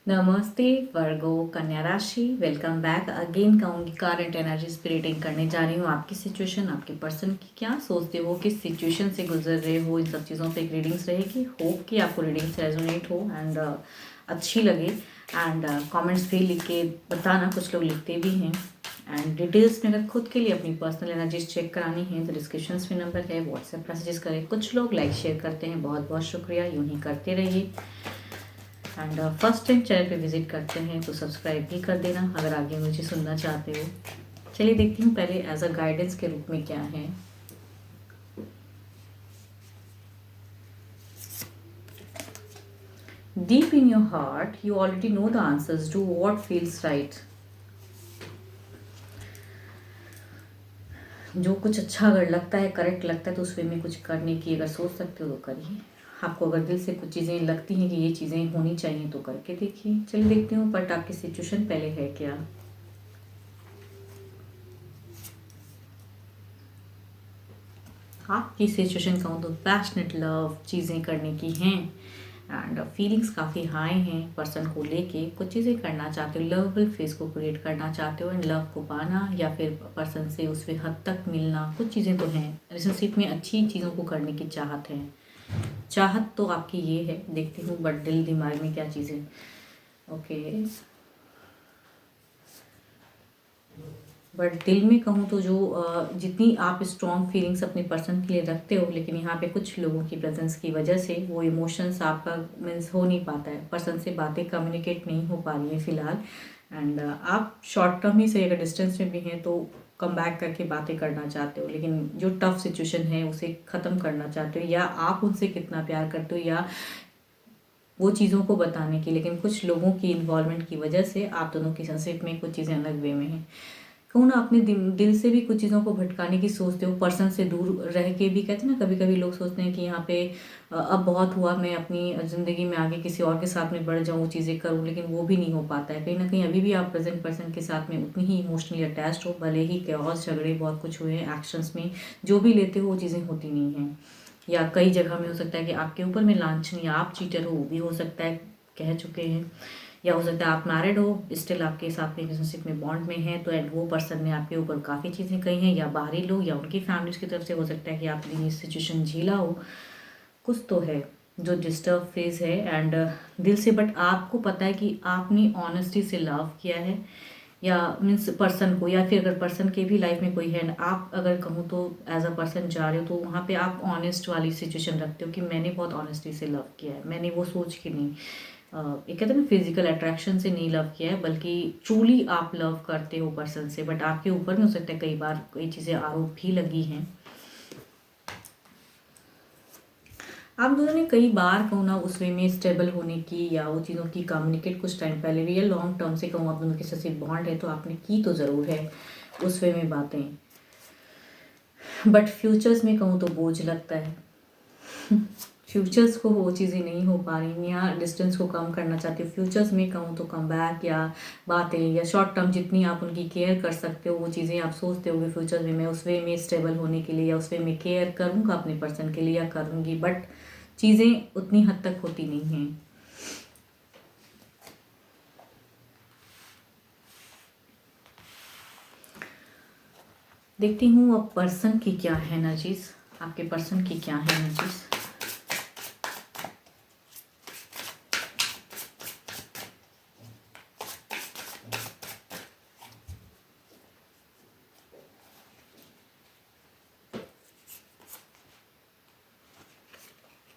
नमस्ते वर्गो कन्या राशि, वेलकम बैक अगेन। कहूँगी करंट एनर्जी स्पिरिटिंग करने जा रही हूँ। आपकी सिचुएशन, आपके पर्सन की क्या सोचते हो, किस सिचुएशन से गुजर रहे हो, इन सब चीज़ों पे एक रीडिंग्स रहेगी। होप कि आपको रीडिंग्स रेजोनेट हो एंड अच्छी लगे। एंड कमेंट्स भी लिख के बताना, कुछ लोग लिखते भी हैं। एंड डिटेल्स में अगर खुद के लिए अपनी पर्सनल एनर्जीज चेक करानी है तो डिस्क्रिप्शन में नंबर है, व्हाट्सएप मैसेजेस करें। कुछ लोग लाइक शेयर करते हैं, बहुत बहुत शुक्रिया, यूँ ही करते रहिए। एंड फर्स्ट टाइम चैनल पे विजिट करते हैं तो सब्सक्राइब भी कर देना अगर आगे मुझे सुनना चाहते हो। चलिए देखती हूँ पहले एज अ गाइडेंस के रूप में क्या है। Deep in your heart you already know the answers, do what feels right. जो कुछ अच्छा अगर लगता है, करेक्ट लगता है, तो उस वे में कुछ करने की अगर सोच सकते हो तो करिए। आपको अगर दिल से कुछ चीज़ें लगती हैं कि ये चीज़ें होनी चाहिए तो करके देखिए। चलिए देखती हूँ बट आपकी सिचुएशन पहले है क्या। आपकी सिचुएशन कहूँ तो पैशनेट लव चीज़ें करने की हैं एंड फीलिंग्स काफ़ी हाई हैं पर्सन को लेके। कुछ चीज़ें करना चाहते हो, लवेबल फेस को क्रिएट करना चाहते हो एंड लव को पाना या फिर पर्सन से उस हद तक मिलना। कुछ चीज़ें तो हैं रिलेशनशिप में, अच्छी चीज़ों को करने की चाहत है। चाहत तो आपकी ये है, देखती हूँ बट दिल दिमाग में क्या चीज़ें। ओके, बट दिल में कहूँ तो जो जितनी आप स्ट्रॉन्ग फीलिंग्स अपने पर्सन के लिए रखते हो, लेकिन यहाँ पे कुछ लोगों की प्रेजेंस की वजह से वो इमोशंस आपका मीन्स हो नहीं पाता है, पर्सन से बातें कम्युनिकेट नहीं हो पा रही है फ़िलहाल। एंड आप शॉर्ट टर्म ही से अगर डिस्टेंस में भी हैं तो कम बैक करके बातें करना चाहते हो, लेकिन जो टफ सिचुएशन है उसे ख़त्म करना चाहते हो, या आप उनसे कितना प्यार करते हो या वो चीज़ों को बताने की, लेकिन कुछ लोगों की इन्वॉल्वमेंट की वजह से आप दोनों की रिलेशनशिप में कुछ चीज़ें अलग वे में हैं। कहूँ ना, अपने दिल से भी कुछ चीज़ों को भटकाने की सोचते हो, पर्सन से दूर रह के भी। कहते हैं ना, कभी कभी लोग सोचते हैं कि यहाँ पे अब बहुत हुआ, मैं अपनी ज़िंदगी में आगे किसी और के साथ में बढ़ जाऊँ, वो चीज़ें करूँ, लेकिन वो भी नहीं हो पाता है। कहीं ना कहीं अभी भी आप प्रेजेंट पर्सन के साथ में उतनी ही इमोशनली अटैच्ड हो, भले ही कैओस झगड़े बहुत कुछ हुए हैं, एक्शंस में जो भी लेते हो वो चीज़ें होती नहीं हैं। या कई जगह में हो सकता है कि आपके ऊपर में लांछनी, आप चीटर हो, वो भी हो सकता है, कह चुके हैं। या हो सकता है आप मैरिड हो, स्टिल आपके साथ में रिलेशनशिप में बॉन्ड में है, तो एंड वो पर्सन ने आपके ऊपर काफ़ी चीज़ें कही हैं, या बाहरी लोग या उनकी फैमिलीज की तरफ से हो सकता है कि आपने ये सिचुएशन झेला हो। कुछ तो है जो डिस्टर्ब फेज है एंड दिल से, बट आपको पता है कि आपने ऑनेस्टी से लव किया है, या मीन्स पर्सन को, या फिर अगर पर्सन के भी लाइफ में कोई है, आप अगर कहूँ तो एज अ पर्सन जा रहे हो तो वहाँ पे आप ऑनेस्ट वाली सिचुएशन रखते हो कि मैंने बहुत ऑनेस्टी से लव किया है, मैंने वो सोच के नहीं, ये कहते हैं ना, फिजिकल अट्रैक्शन से नहीं लव किया है, बल्कि ट्रूली आप लव करते हो पर्सन से। बट आपके ऊपर में हो सकता है कई बार कई चीज़ें आरोप भी लगी हैं। आप दोनों ने कई बार कहूँ ना उस वे में स्टेबल होने की या वो चीज़ों की कम्युनिकेट कुछ टाइम पहले भी, या लॉन्ग टर्म से कहूँ आप दोनों के साथ बॉन्ड है तो आपने की तो ज़रूर है उस वे में बातें, बट फ्यूचर्स में कहूँ तो बोझ लगता है। फ्यूचर्स को वो चीज़ें नहीं हो पा रही, यहाँ डिस्टेंस को कम करना चाहती हूँ। फ्यूचर्स में कहूँ तो कम बैक या बातें, या शॉर्ट टर्म जितनी आप उनकी केयर कर सकते हो वो चीज़ें आप सोचते हो कि फ्यूचर में मैं उस वे में स्टेबल होने के लिए या उस वे में केयर करूँगा अपने पर्सन के लिए या करूँगी, बट चीज़ें उतनी हद तक होती नहीं हैं। देखती हूँ अब पर्सन की क्या है एनर्जीज, आपके पर्सन की क्या है एनर्जीज।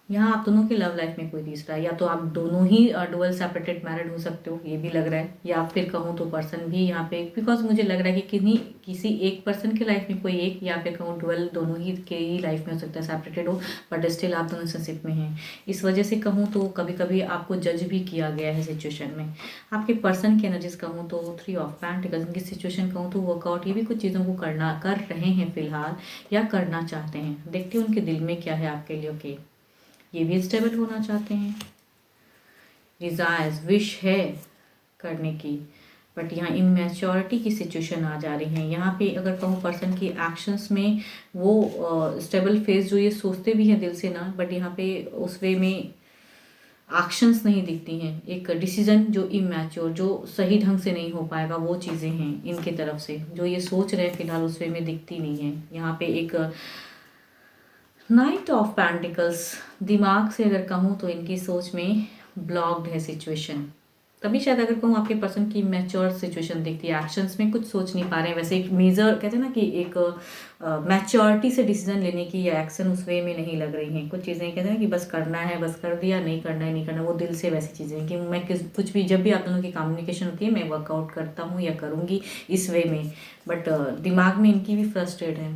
यहाँ आप दोनों के लव लाइफ में कोई तीसरा, या तो आप दोनों ही डुअल सेपरेटेड मैरिड हो सकते हो, ये भी लग रहा है, या फिर कहूँ तो पर्सन भी यहाँ पे, बिकॉज मुझे लग रहा है कि किसी एक पर्सन के लाइफ में कोई एक, या फिर कहूँ डुअल दोनों ही के ही लाइफ में हो सकता है सेपरेटेड हो, बट स्टिल आप दोनों रिलेशनशिप में हैं। इस वजह से कहूँ तो कभी कभी आपको जज भी किया गया है सिचुएशन में। आपके पर्सन की एनर्जीज कहूँ तो 3 ऑफ पेंटिकल्स, उनकी सिचुएशन कहूँ तो वर्कआउट, ये भी कुछ चीज़ों को कर रहे हैं फिलहाल या करना चाहते हैं। देखते हैं उनके दिल में क्या है आपके लिए। ओके, ये भी स्टेबल होना चाहते हैं, डिज़ायर्स विश है करने की, बट यहाँ इमेच्योरिटी की सिचुएशन आ जा रही है। यहाँ पे अगर कहूँ पर्सन की एक्शंस में वो स्टेबल फेज जो ये सोचते भी हैं दिल से ना, बट यहाँ पे उस वे में एक्शंस नहीं दिखती हैं, एक डिसीजन जो इमैच्योर, जो सही ढंग से नहीं हो पाएगा, वो चीज़ें हैं इनके तरफ से, जो ये सोच रहे हैं फिलहाल उस वे में दिखती नहीं है। यहाँ पे एक नाइट ऑफ पेंटिकल्स, दिमाग से अगर कहूँ तो इनकी सोच में ब्लॉक्ड है सिचुएशन। तभी शायद अगर कहूँ आपके पर्सन की मैच्योर सिचुएशन दिखती है, एक्शंस में कुछ सोच नहीं पा रहे हैं, वैसे एक मेजर कहते हैं ना कि एक मैच्योरिटी से डिसीजन लेने की या एक्शन उस वे में नहीं लग रही हैं। कुछ चीज़ें कहते हैं ना कि बस करना है, बस कर दिया, नहीं करना है नहीं करना, वो दिल से वैसी चीज़ें कि मैं कुछ भी, जब भी आप दोनों की कम्युनिकेशन होती है मैं वर्कआउट करता हूँ या करूँगी इस वे में, बट दिमाग में इनकी भी फ्रस्ट्रेट है।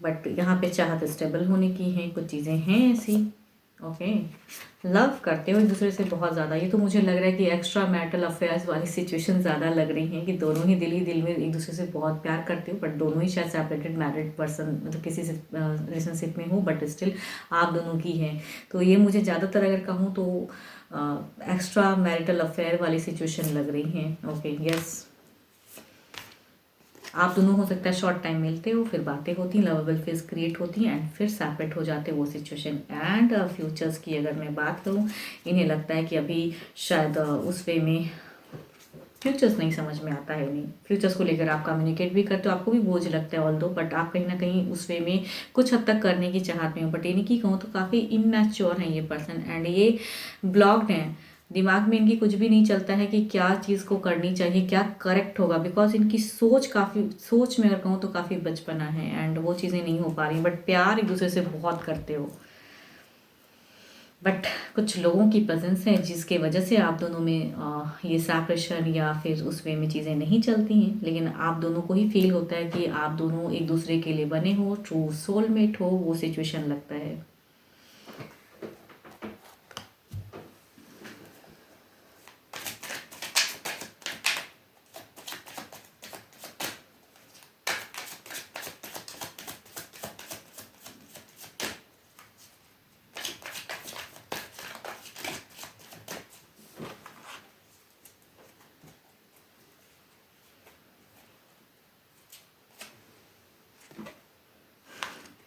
बट यहाँ पे चाहत स्टेबल होने की है, कुछ चीज़ें हैं ऐसी। ओके, लव करते हो एक दूसरे से बहुत ज़्यादा। ये तो मुझे लग रहा है कि एक्स्ट्रा मैरिटल अफेयर्स वाली सिचुएशन ज़्यादा लग रही हैं कि दोनों ही दिल में एक दूसरे से बहुत प्यार करते हो, बट दोनों ही शायद सेपरेटेड मैरिड पर्सन, मतलब किसी से रिलेशनशिप में हो, बट स्टिल आप दोनों की है। तो ये मुझे ज़्यादातर अगर कहूँ तो एक्स्ट्रा मैरिटल अफेयर वाली सिचुएशन लग रही हैं। ओके, यस, आप दोनों हो सकता है शॉर्ट टाइम मिलते हो, फिर बातें होती हैं, लवेबल फेज क्रिएट होती हैं एंड फिर सेपरेट हो जाते हैं वो सिचुएशन। एंड फ्यूचर्स की अगर मैं बात करूँ, इन्हें लगता है कि अभी शायद उस वे में फ्यूचर्स नहीं समझ में आता है उन्हें। फ्यूचर्स को लेकर आप कम्युनिकेट भी करते हो, आपको भी बोझ लगता है ऑल दो, बट आप कहीं ना कहीं उस वे में कुछ हद तक करने की चाहत में हो। बट ये नहीं कि कहूँ तो काफ़ी इमैच्योर हैं ये पर्सन एंड ये ब्लॉक्ड हैं। दिमाग में इनकी कुछ भी नहीं चलता है कि क्या चीज़ को करनी चाहिए, क्या करेक्ट होगा, बिकॉज इनकी सोच में अगर कहूँ तो काफ़ी बचपना है एंड वो चीज़ें नहीं हो पा रही। बट प्यार एक दूसरे से बहुत करते हो, बट कुछ लोगों की प्रेजेंस है जिसके वजह से आप दोनों में ये सेपरेशन या फिर उस वे में चीज़ें नहीं चलती हैं। लेकिन आप दोनों को ही फील होता है कि आप दोनों एक दूसरे के लिए बने हो, ट्रू सोलमेट हो, वो सिचुएशन लगता है।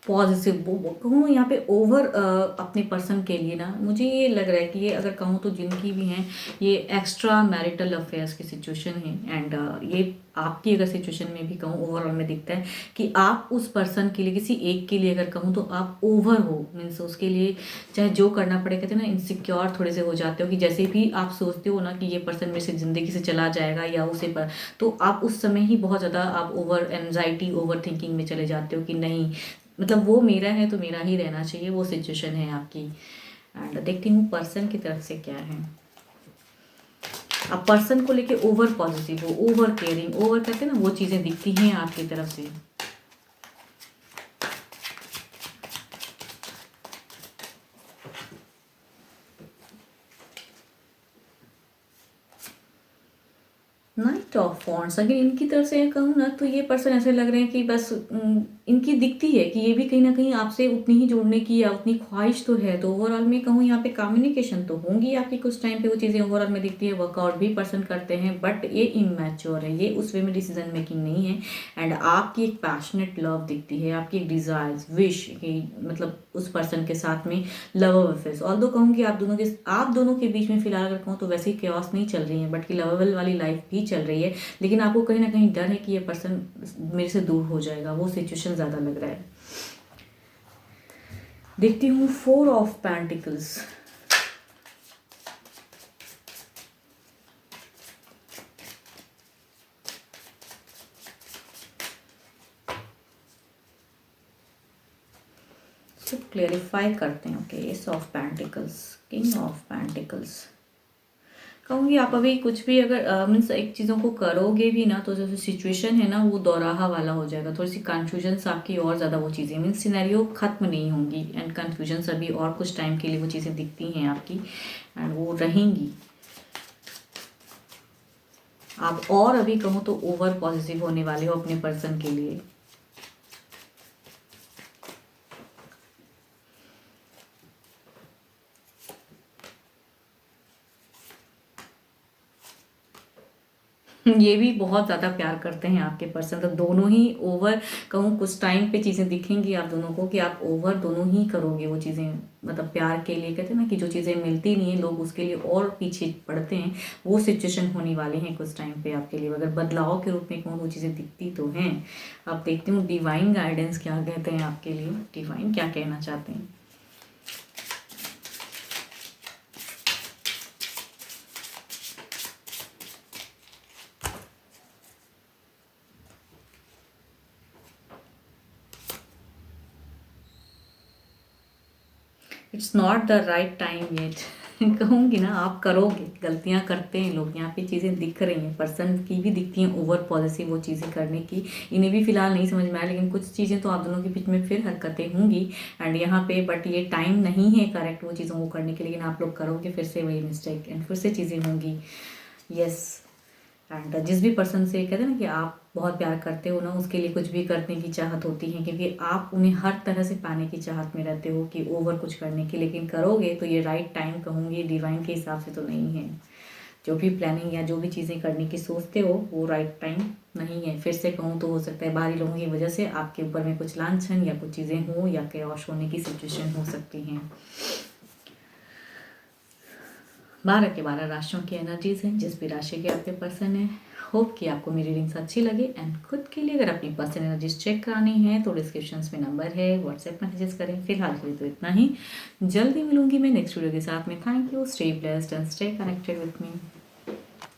पॉजिटिव वो कहूँ यहाँ पे ओवर अपने पर्सन के लिए ना, मुझे ये लग रहा है कि ये अगर कहूँ तो जिनकी भी हैं ये एक्स्ट्रा मैरिटल अफेयर्स की सिचुएशन है एंड ये आपकी अगर सिचुएशन में भी कहूँ ओवरऑल में दिखता है कि आप उस पर्सन के लिए, किसी एक के लिए अगर कहूँ तो आप ओवर हो, मीन्स उसके लिए चाहे जो करना पड़े, कहते हैं ना इनसिक्योर थोड़े से हो जाते हो कि जैसे भी आप सोचते हो ना कि ये पर्सन मेरे से ज़िंदगी से चला जाएगा या उसे पर, तो आप उस समय ही बहुत ज़्यादा आप ओवर एनजाइटी, ओवर थिंकिंग में चले जाते हो कि नहीं, मतलब वो मेरा है तो मेरा ही रहना चाहिए, वो सिचुएशन है आपकी। एंड देखती हूँ पर्सन की तरफ से क्या है। आप पर्सन को लेके ओवर पॉजिटिव हो, ओवर केयरिंग, ओवर कहते हैं ना, वो चीज़ें दिखती हैं आपकी तरफ से। नाइट ऑफ वॉन्ड्स, अगर इनकी तरफ से कहूँ ना तो ये पर्सन ऐसे लग रहे हैं कि बस इनकी दिखती है कि ये भी कहीं ना कहीं आपसे उतनी ही जुड़ने की या उतनी ख्वाहिश तो है। तो ओवरऑल में कहूँ यहाँ पे कम्युनिकेशन तो होंगी आपकी कुछ टाइम पे, वो चीज़ें ओवरऑल में दिखती है। वर्कआउट भी पर्सन करते हैं, बट ये इमैच्योर है, ये उस वे में डिसीजन मेकिंग नहीं है। एंड आपकी एक पैशनेट लव दिखती है, आपकी एक डिज़ायर्स विश कि मतलब उस पर्सन के साथ में लवेबल फेस। ऑल्दो कहूँगी आप दोनों के बीच में फिलहाल अगर कहूँ तो वैसे ही क्योस नहीं चल रही है, बट कि लवेबल वाली लाइफ भी चल रही है। लेकिन आपको कहीं ना कहीं डर है कि ये पर्सन मेरे से दूर हो जाएगा, वो सिचुएशन ज़्यादा लग रहा है। देखती हूँ 4 ऑफ पेंटिकल्स, सिर्फ क्लेरिफाई करते हैं। Okay, S of pentacles, king of pentacles. कहूँगी आप अभी कुछ भी अगर मीन्स एक चीज़ों को करोगे भी ना तो जो सिचुएशन है ना वो दोराहा वाला हो जाएगा, थोड़ी सी कन्फ्यूजन्स आपकी और ज़्यादा वो चीज़ें मीन्स सिनेरियो ख़त्म नहीं होंगी एंड कन्फ्यूजन्स अभी और कुछ टाइम के लिए वो चीज़ें दिखती हैं आपकी एंड वो रहेंगी। आप और अभी कहूँ तो ओवर पॉजिटिव होने वाले हो अपने पर्सन के लिए। ये भी बहुत ज़्यादा प्यार करते हैं आपके पर्सन, तो दोनों ही ओवर कहूँ कुछ टाइम पे चीज़ें दिखेंगी आप दोनों को कि आप ओवर दोनों ही करोगे वो चीज़ें, मतलब प्यार के लिए कहते हैं ना कि जो चीज़ें मिलती नहीं है लोग उसके लिए और पीछे पड़ते हैं, वो सिचुएशन होने वाली हैं कुछ टाइम पे आपके लिए। अगर बदलाव के रूप में कहूँ वो चीज़ें दिखती तो हैं। अब देखती हूँ डिवाइन गाइडेंस क्या कहते हैं आपके लिए, डिवाइन क्या कहना चाहते हैं। It's not the right time yet कहूँगी ना, आप करोगे, गलतियाँ करते हैं लोग, यहाँ पे चीज़ें दिख रही हैं, पर्सन की भी दिखती हैं ओवर पॉलिसी वो चीज़ें करने की, इन्हें भी फिलहाल नहीं समझ में आया, लेकिन कुछ चीज़ें तो आप दोनों के बीच में फिर हरकतें होंगी एंड यहाँ पे, बट ये टाइम नहीं है करेक्ट वो चीज़ों को करने के, लेकिन आप लोग करोगे फिर से वही मिस्टेक एंड फिर से चीज़ें होंगी। यस, एंड जिस भी पर्सन से कहते हैं ना कि आप बहुत प्यार करते हो ना, उसके लिए कुछ भी करने की चाहत होती है, क्योंकि आप उन्हें हर तरह से पाने की चाहत में रहते हो कि ओवर कुछ करने की, लेकिन करोगे तो ये राइट टाइम कहूँगी डिवाइन के हिसाब से तो नहीं है। जो भी प्लानिंग या जो भी चीज़ें करने की सोचते हो वो राइट टाइम नहीं है। फिर से कहूँ तो हो सकता है बाहरी लोगों की वजह से आपके ऊपर में कुछ लांछन या कुछ चीज़ें हो या कैश होने की सिचुएशन हो सकती हैं। 12 के 12 राशियों की एनर्जीज हैं, जिस भी राशि के आपके पर्सन है। होप कि आपको मेरी रीडिंग्स अच्छी लगी एंड खुद के लिए अगर अपनी पर्सन एनर्जीज चेक करानी है तो डिस्क्रिप्शंस में नंबर है, व्हाट्सएप मैसेजेस करें। फिलहाल के लिए तो इतना ही, जल्दी मिलूंगी मैं नेक्स्ट वीडियो के साथ में। Thank you, stay blessed and stay connected with me.